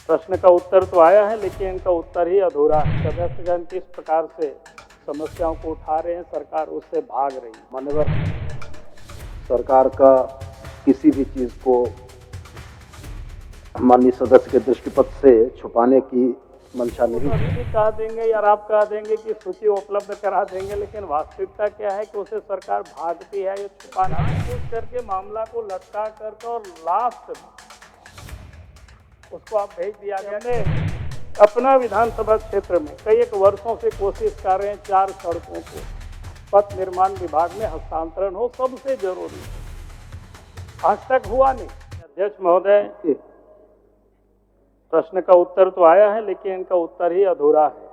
प्रश्न का उत्तर तो आया है, लेकिन इनका उत्तर ही अधूरा है। सदस्यगण किस प्रकार से समस्याओं को उठा रहे हैं, सरकार उससे भाग रही है। मान्यवर, सरकार का किसी भी चीज को माननीय सदस्य के दृष्टिपथ से छुपाने की मंशा नहीं। अभी भी कह देंगे या आप कह देंगे कि सूची उपलब्ध करा देंगे, लेकिन वास्तविकता क्या है कि उसे सरकार भागती है। ये छुपाना पूछ करके मामला को लटका करके और लास्ट में उसको आप भेज दिया गया। हमने अपना विधानसभा क्षेत्र में कई एक वर्षों से कोशिश कर रहे हैं 4 सड़कों को पथ निर्माण विभाग में हस्तांतरण हो, सबसे जरूरी। आज तक हुआ नहीं। अध्यक्ष महोदय, प्रश्न का उत्तर तो आया है, लेकिन इनका उत्तर ही अधूरा है।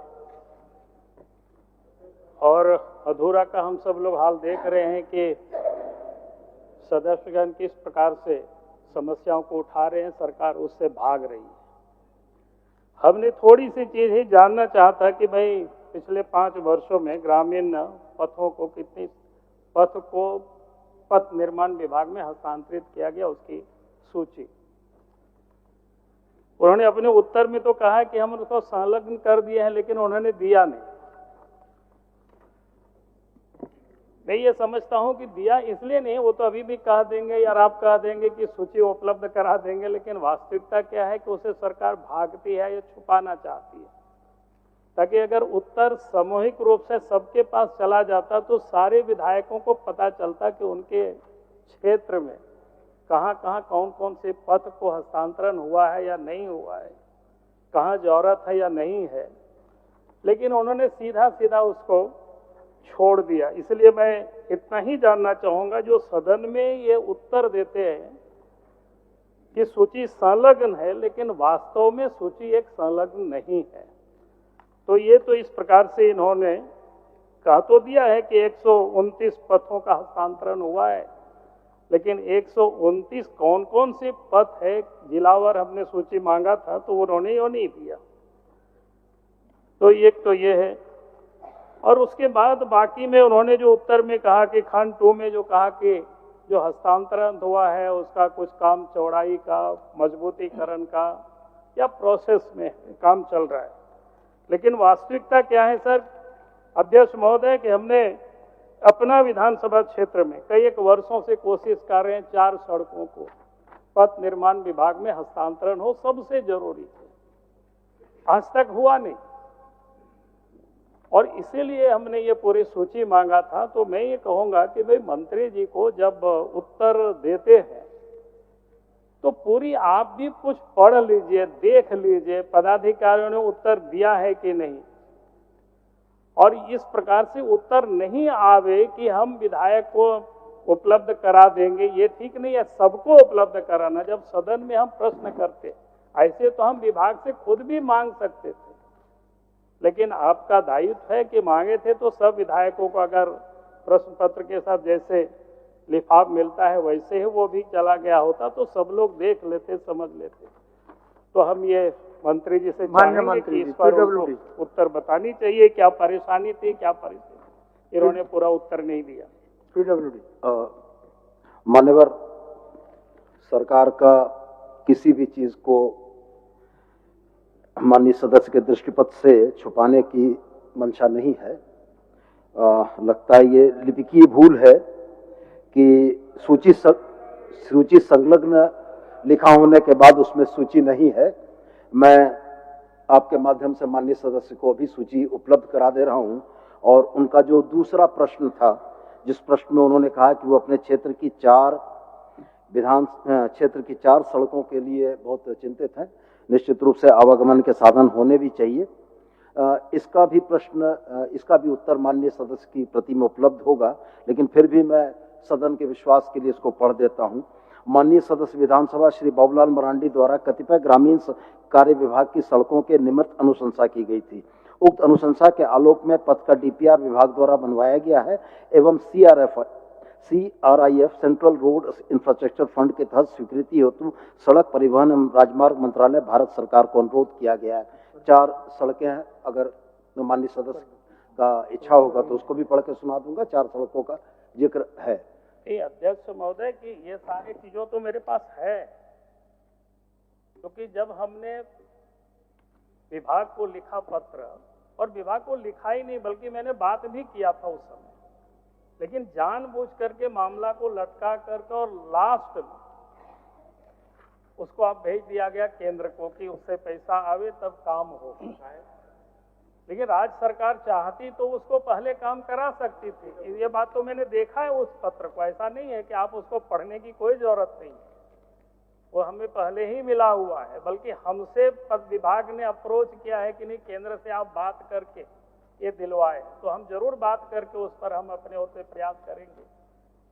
और अधूरा का हम सब लोग हाल देख रहे हैं कि सदस्यगण किस प्रकार से समस्याओं को उठा रहे हैं, सरकार उससे भाग रही है। हमने थोड़ी सी चीज ही जानना चाहता कि भाई पिछले 5 वर्षों में ग्रामीण पथों को कितनी पथ निर्माण विभाग में हस्तांतरित किया गया, उसकी सूची। उन्होंने अपने उत्तर में तो कहा कि हम उसको संलग्न कर दिए हैं, लेकिन उन्होंने दिया नहीं। मैं ये समझता हूं कि दिया इसलिए नहीं, वो तो अभी भी कह देंगे या आप कह देंगे कि सूची उपलब्ध करा देंगे, लेकिन वास्तविकता क्या है कि उसे सरकार भागती है, ये छुपाना चाहती है, ताकि अगर उत्तर सामूहिक रूप से सबके पास चला जाता तो सारे विधायकों को पता चलता कि उनके क्षेत्र में कहाँ कहाँ कौन कौन से पथ को हस्तांतरण हुआ है या नहीं हुआ है, कहाँ जरूरत है या नहीं है। लेकिन उन्होंने सीधा सीधा उसको छोड़ दिया। इसलिए मैं इतना ही जानना चाहूंगा, जो सदन में ये उत्तर देते हैं कि सूची संलग्न है, लेकिन वास्तव में सूची एक संलग्न नहीं है। तो ये तो इस प्रकार से इन्होंने कहा तो दिया है कि 129 पथों का हस्तांतरण हुआ है, लेकिन 129 कौन कौन से पथ है, जिलावार हमने सूची मांगा था तो उन्होंने यो नहीं दिया। तो एक तो ये है। और उसके बाद बाकी में उन्होंने जो उत्तर में कहा कि खंड 2 में जो कहा कि जो हस्तांतरण हुआ है उसका कुछ काम चौड़ाई का, मजबूतीकरण का या प्रोसेस में काम चल रहा है। लेकिन वास्तविकता क्या है सर अध्यक्ष महोदय, कि हमने अपना विधानसभा क्षेत्र में कई एक वर्षों से कोशिश कर रहे हैं 4 सड़कों को पथ निर्माण विभाग में हस्तांतरण हो, सबसे जरूरी है। आज तक हुआ नहीं, और इसीलिए हमने ये पूरी सूची मांगा था। तो मैं ये कहूंगा कि भाई मंत्री जी को जब उत्तर देते हैं तो पूरी आप भी कुछ पढ़ लीजिए, देख लीजिए पदाधिकारियों ने उत्तर दिया है कि नहीं। और इस प्रकार से उत्तर नहीं आवे कि हम विधायक को उपलब्ध करा देंगे, ये ठीक नहीं है। सबको उपलब्ध कराना, जब सदन में हम प्रश्न करते ऐसे तो हम विभाग से खुद भी मांग सकते थे, लेकिन आपका दायित्व है कि मांगे थे तो सब विधायकों को अगर प्रश्न पत्र के साथ जैसे लिफाफ मिलता है वैसे ही वो भी चला गया होता तो सब लोग देख लेते, समझ लेते। तो हम ये मंत्री जी से चाहेंगे कि इस पर उत्तर बतानी चाहिए, क्या परेशानी थी, क्या परिस्थिति। इन्होंने पूरा उत्तर नहीं दिया। मान्यवर, सरकार का किसी भी चीज को माननीय सदस्य के दृष्टिपथ से छुपाने की मंशा नहीं है। लगता है ये लिपिकीय भूल है कि सूची संलग्न लिखा होने के बाद उसमें सूची नहीं है। मैं आपके माध्यम से माननीय सदस्य को अभी सूची उपलब्ध करा दे रहा हूं। और उनका जो दूसरा प्रश्न था, जिस प्रश्न में उन्होंने कहा कि वो अपने क्षेत्र की 4 सड़कों के लिए बहुत चिंतित हैं, निश्चित रूप से आवागमन के साधन होने भी चाहिए। इसका भी उत्तर माननीय सदस्य की प्रति में उपलब्ध होगा, लेकिन फिर भी मैं सदन के विश्वास के लिए इसको पढ़ देता हूं। माननीय सदस्य विधानसभा श्री बाबूलाल मरांडी द्वारा कतिपय ग्रामीण कार्य विभाग की सड़कों के निमित्त अनुशंसा की गई थी। उक्त अनुशंसा के आलोक में पथ का डीपीआर विभाग द्वारा बनवाया गया है एवं CRIF central road infrastructure fund के तहत स्वीकृति हेतु सड़क परिवहन एवं राजमार्ग मंत्रालय भारत सरकार को अनुरोध किया गया है। 4 सड़कें हैं, अगर माननीय सदस्य का इच्छा होगा तो उसको भी पढ़ के सुना दूंगा। 4 सड़कों का जिक्र है। अध्यक्ष महोदय कि ये सारी चीजों तो मेरे पास है, क्योंकि जब हमने विभाग को लिखा पत्र, और विभाग को लिखा ही नहीं बल्कि मैंने बात भी किया था उस समय, लेकिन जानबूझ करके मामला को लटका करके और लास्ट में उसको आप भेज दिया गया केंद्र को कि उससे पैसा आवे तब काम हो। लेकिन राज्य सरकार चाहती तो उसको पहले काम करा सकती थी। ये बात तो मैंने देखा है उस पत्र को, ऐसा नहीं है कि आप उसको पढ़ने की कोई जरूरत नहीं, वो हमें पहले ही मिला हुआ है। बल्कि हमसे पद विभाग ने अप्रोच किया है कि नहीं केंद्र से आप बात करके ये दिलवाए, तो हम जरूर बात करके उस पर हम अपने ओर से प्रयास करेंगे,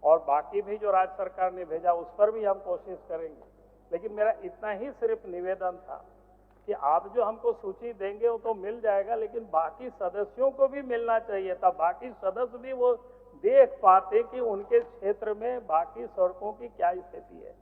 और बाकी भी जो राज्य सरकार ने भेजा उस पर भी हम कोशिश करेंगे। लेकिन मेरा इतना ही सिर्फ निवेदन था कि आप जो हमको सूची देंगे वो तो मिल जाएगा, लेकिन बाकी सदस्यों को भी मिलना चाहिए था, बाकी सदस्य भी वो देख पाते कि उनके क्षेत्र में बाकी सड़कों की क्या स्थिति है।